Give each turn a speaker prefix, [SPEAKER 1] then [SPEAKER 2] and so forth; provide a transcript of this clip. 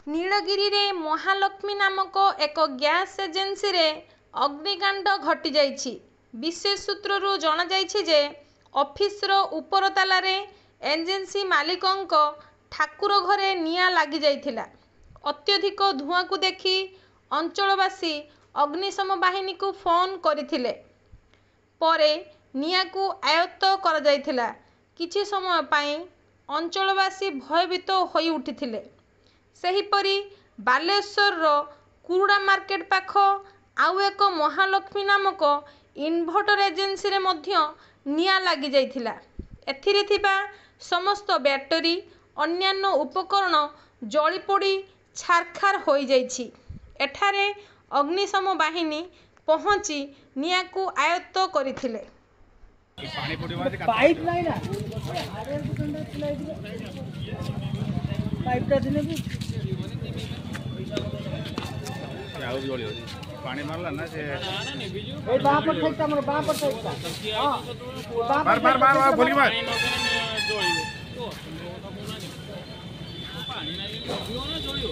[SPEAKER 1] नीलगिरी रे महालक्ष्मी नामक एक गैस एजेंसी रे अग्निकांड घटी जाइछि। विशेष सूत्ररू जना जाइछि जे ऑफिस रो ऊपर ताला रे एजेंसी मालिकंक ठाकुर घरे निया लागी जाइथिला। अत्यधिक धुआं को देखी अंचलवासी अग्निशम बाहिनी को फोन करथिले। परे निया को आयत्त कर जाइथिला। किछि समय पाई अंचलवासी भयभीत होई उठिथिले। सेहीपरि बालेश्वर रो कुरुड़ा मार्केट पाख आउ एक महालक्ष्मी नामक इन्भर्टर एजेंसी रे मध्य निया लागी जाइथिला। एथिरे थिबा समस्त बैटरी अन्यान्य उपकरण जली पोड़ी छारखार होई जाइछि। एठारे अग्निशम बाहिनी पहुंची निया को आयत्त करिथिले।
[SPEAKER 2] पाइप नहीं ना पाइप टा दिने भी
[SPEAKER 3] आउ जळी पानी मारला ना से
[SPEAKER 2] ए बा पर ठेकता मोर बा पर ठेकता हां
[SPEAKER 3] बार बार बार बार बोली मार
[SPEAKER 4] जळी पानी नाही जळियो ना जळियो